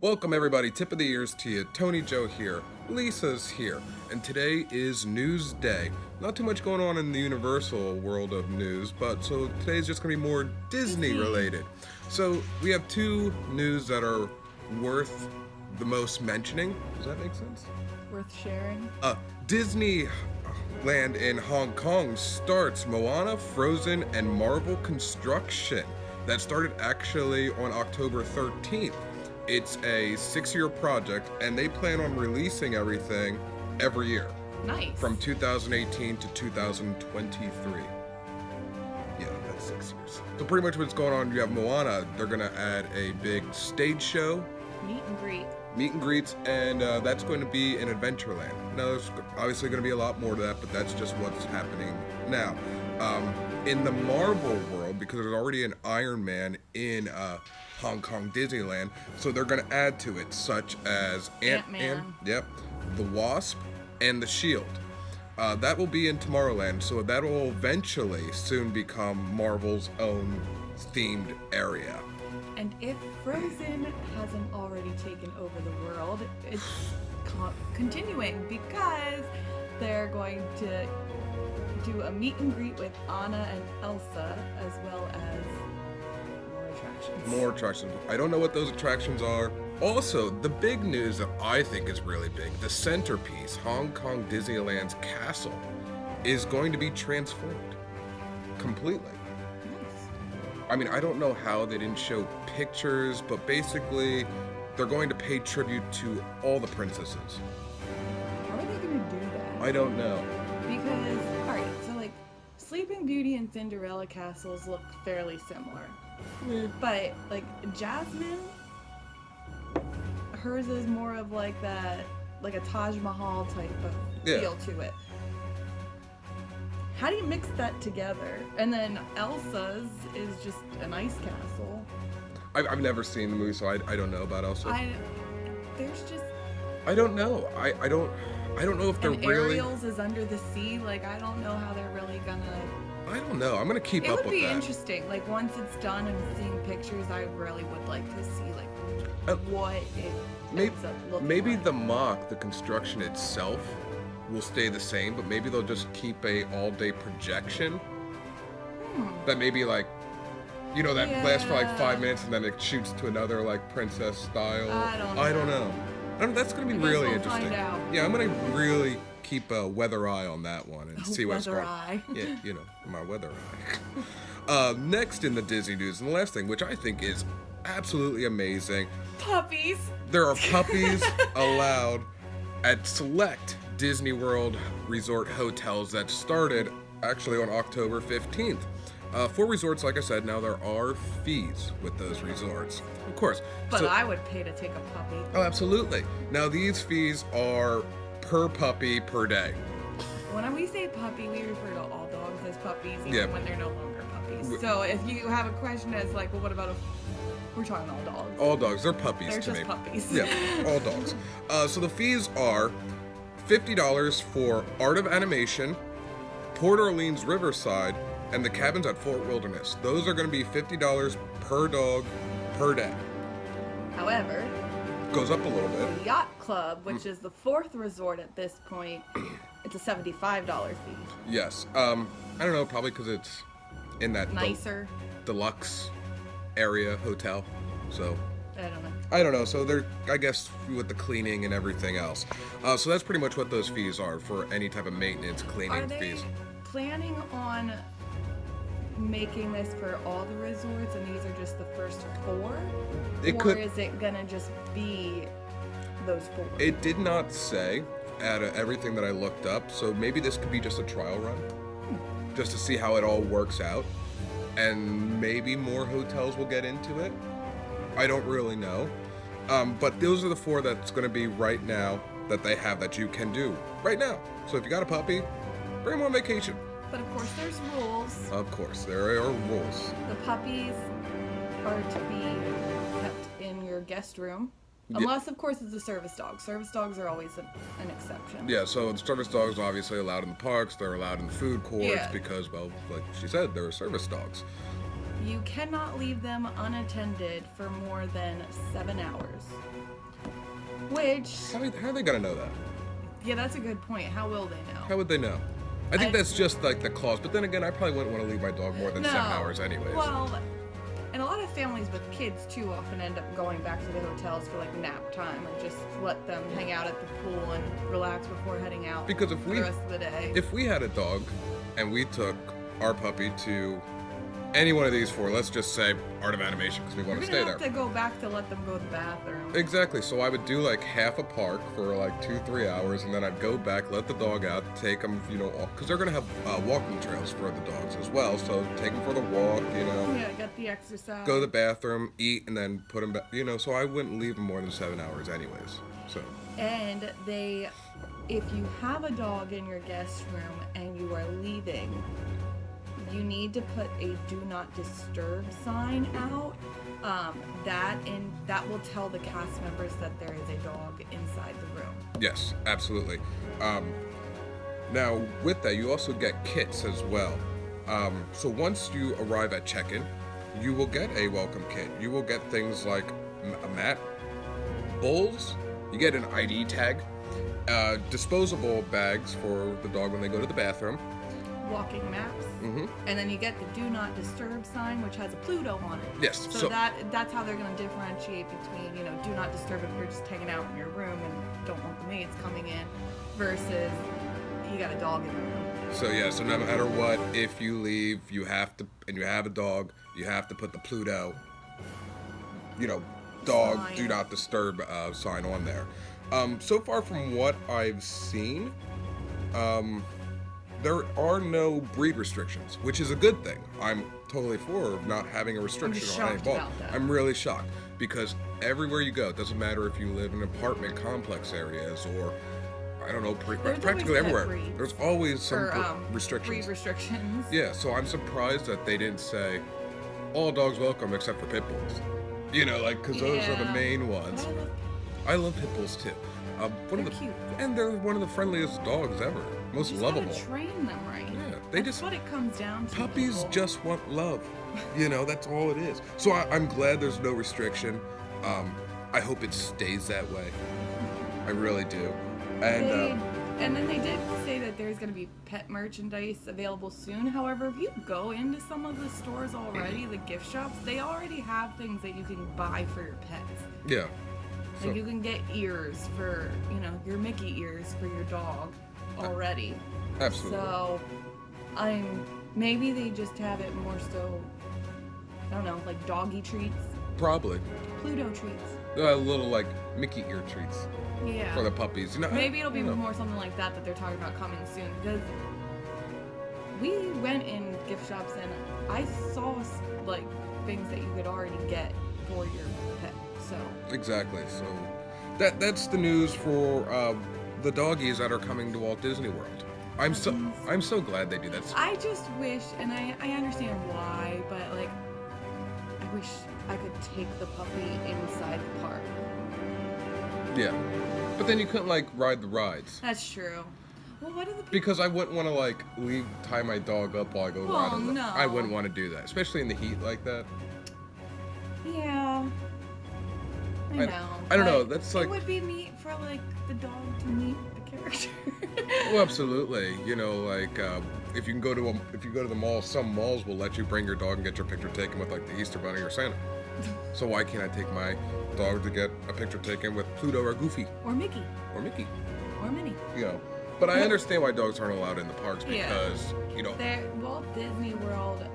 Welcome everybody, tip of the ears to you, Tony Joe here, Lisa's here, and today is News Day. Not too much going on in the Universal world of news, but so today's just going to be more Disney related. So we have two news that are worth the most mentioning. Does that make sense? Worth sharing? Disneyland in Hong Kong starts Moana, Frozen, and Marvel construction. That started actually on October 13th. It's a 6-year project, and they plan on releasing everything every year. Nice. From 2018 to 2023. Yeah, that's 6 years. So pretty much what's going on, you have Moana. They're going to add a big stage show. Meet and greets, and that's going to be in Adventureland. Now, there's obviously going to be a lot more to that, but that's just what's happening now. In the Marvel world, because there's already an Iron Man in Hong Kong Disneyland, so they're going to add to it, such as Ant-Man, yep, the Wasp, and the Shield. That will be in Tomorrowland, so that will eventually soon become Marvel's own themed area. And if Frozen hasn't already taken over the world, it's continuing because they're going to do a meet and greet with Anna and Elsa, as well as more attractions. I don't know what those attractions are. Also, the big news that I think is really big, the centerpiece, Hong Kong Disneyland's castle, is going to be transformed completely. Nice. I mean, I don't know how they didn't show pictures, but basically they're going to pay tribute to all the princesses. How are they going to do that? I don't know. Because, alright, so like Sleeping Beauty and Cinderella castles look fairly similar. But like Jasmine, hers is more of like that, like a Taj Mahal type of feel to it. How do you mix that together? And then Elsa's is just an ice castle. I've never seen the movie, so I don't know about Elsa. I don't know. I don't know if they're and really. Ariel's is under the sea. Like I don't know how they're really gonna. I don't know. I'm gonna keep up with that. It would be interesting. Like once it's done and seeing pictures, I really would like to see like what it ends up looking maybe like. the mock, the construction itself, will stay the same, but maybe they'll just keep a all-day projection. That maybe like, you know, that lasts for like 5 minutes and then it shoots to another like princess style. I don't know. That's gonna be really interesting. Find out. Yeah, I'm gonna really keep a weather eye on that one and see what's going on. Eye. Yeah, you know, my weather eye. Next in the Disney news, and the last thing, which I think is absolutely amazing. Puppies. There are puppies allowed at select Disney World resort hotels that started actually on October 15th. For resorts, like I said, now there are fees with those resorts, of course. But I would pay to take a puppy. Oh, absolutely. Now these fees are per puppy per day. When we say puppy, we refer to all dogs as puppies, even when they're no longer puppies. So if you have a question as like, well, what about we're talking all dogs. All dogs, they're puppies they're to me. They're just puppies. Yeah, all dogs. So the fees are $50 for Art of Animation, Port Orleans Riverside, and the cabins at Fort Wilderness. Those are going to be $50 per dog per day. However, goes up a little bit. The Yacht Club, which is the 4th resort at this point, it's a $75 fee. Yes. I don't know, probably because it's in that nicer deluxe area hotel. So I don't know. So they're, I guess, with the cleaning and everything else. So that's pretty much what those fees are for any type of maintenance, cleaning fees. Planning on making this for all the resorts, and these are just the first 4? Or is it gonna just be those 4? It did not say out of everything that I looked up, so maybe this could be just a trial run, just to see how it all works out, and maybe more hotels will get into it. I don't really know, but those are the 4 that's going to be right now that they have that you can do right now. So if you got a puppy, bring them on vacation. But of course there's rules. Of course, there are rules. The puppies are to be kept in your guest room. Unless, of course, it's a service dog. Service dogs are always an exception. Yeah, so the service dogs are obviously allowed in the parks. They're allowed in the food courts because, well, like she said, they're service dogs. You cannot leave them unattended for more than 7 hours. Which, How are they gonna know that? yeah, that's a good point. How will they know? How would they know? I think that's just like the clause. But then again, I probably wouldn't want to leave my dog more than 7 hours anyways. Well, and a lot of families with kids too often end up going back to the hotels for like nap time or just let them hang out at the pool and relax before heading out Because for the rest of the day. If we had a dog and we took our puppy to any one of these four, let's just say Art of Animation because we want to stay You're there. gonna have to go back to let them go to the bathroom. Exactly. So I would do like half a park for like 2-3 hours, and then I'd go back, let the dog out, take them, because they're gonna have walking trails for the dogs as well. So take them for the walk, Yeah, get the exercise. go to the bathroom, eat, and then put them back. So I wouldn't leave them more than 7 hours anyways. So. And if you have a dog in your guest room and you are leaving, you need to put a do not disturb sign out. That will tell the cast members that there is a dog inside the room. Yes, absolutely. Now, with that, you also get kits as well. So once you arrive at check-in, you will get a welcome kit. You will get things like a mat, bowls, you get an ID tag, disposable bags for the dog when they go to the bathroom. Walking maps, and then you get the do not disturb sign, which has a Pluto on it. Yes. So that's how they're going to differentiate between, do not disturb if you're just hanging out in your room and don't want the maids coming in, versus you got a dog in the room. So no matter what, if you leave, you have to, and you have a dog, you have to put the Pluto, dog Sign. do not disturb sign on there. So far from what I've seen, there are no breed restrictions, which is a good thing. I'm totally for not having a restriction on any shocked dog. about that. I'm really shocked because everywhere you go, it doesn't matter if you live in apartment complex areas or, I don't know, practically everywhere. Breeds. There's always some Or, restrictions. Breed restrictions. Yeah, so I'm surprised that they didn't say all dogs welcome except for pit bulls. Because those are the Yeah. main ones. But I love pit bulls too. They're cute. And they're one of the friendliest dogs ever. Most you just lovable. gotta train them right. Yeah, That's what it comes down to. Puppies people. just want love. That's all it is. So I'm glad there's no restriction. I hope it stays that way. I really do. And then they did say that there's going to be pet merchandise available soon. However, if you go into some of the stores already, the gift shops, they already have things that you can buy for your pets. Yeah. Like you can get ears for, your Mickey ears for your dog already. Absolutely. So, maybe they just have it more so, I don't know, like doggy treats, Probably. Pluto treats. A little like Mickey ear treats Yeah. for the puppies. Maybe it'll be more something like that they're talking about coming soon, because we went in gift shops and I saw like things that you could already get for your pet. So Exactly. So that's the news for the doggies that are coming to Walt Disney World. I'm so glad they do that. I just wish, and I understand why, but like I wish I could take the puppy inside the park. Yeah. But then you couldn't ride the rides. That's true. Well, what are the people? Because I wouldn't want to tie my dog up while I go ride on the no. I wouldn't want to do that, especially in the heat like that. Yeah. I know. I don't know, but that's it would be neat for the dog to meet the character. Well, absolutely. If you go to the mall, some malls will let you bring your dog and get your picture taken with the Easter Bunny or Santa. So why can't I take my dog to get a picture taken with Pluto or Goofy Or Mickey. or Mickey? Or Minnie. But I understand why dogs aren't allowed in the parks because Walt Disney World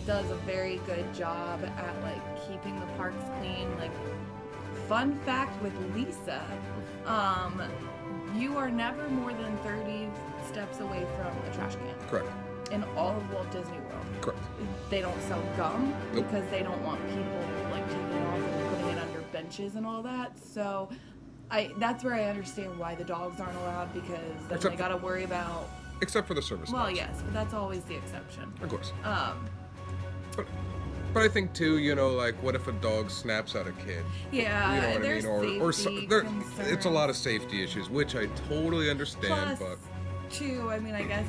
does a very good job at keeping the parks clean. Fun fact with Lisa, you are never more than 30 steps away from a trash can. Correct. In all of Walt Disney World. Correct. They don't sell gum Nope. because they don't want people taking it off and putting it under benches and all that. So that's where I understand why the dogs aren't allowed, because then Except they got to worry about. Except for the service Well, dogs. yes, but that's always the exception. Of course. Um, But I think too, what if a dog snaps at a kid? Yeah, You know what I there's mean? Or safety it's a lot of safety issues, which I totally understand. Plus, but too, I guess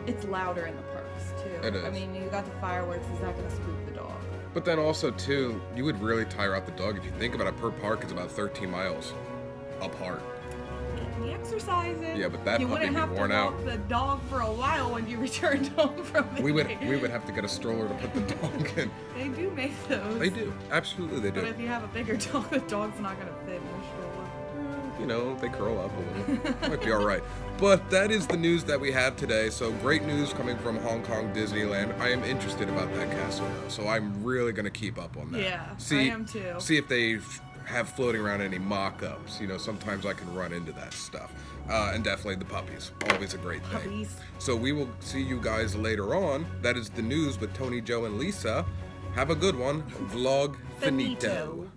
it's louder in the parks too. It is. You got the fireworks. Is that going to spook the dog? But then also, too, you would really tire out the dog. If you think about it, per park is about 13 miles apart. The exercises. Yeah, but that you puppy wouldn't be have to worn out. walk the dog for a while when you returned home from the We would have to get a stroller to put the dog in. They do make those. They do. Absolutely, they But do. if you have a bigger dog, the dog's not gonna fit in the stroller. You know, they curl up a little. Might be all right. But that is the news that we have today. So great news coming from Hong Kong Disneyland. I am interested about that castle, though. So I'm really going to keep up on that. Yeah, I am too. See if they have floating around any mock-ups. You know, sometimes I can run into that stuff. And definitely the puppies. Always a great thing. Puppies. So we will see you guys later on. That is the news with Tony, Joe, and Lisa. Have a good one. Vlog finito.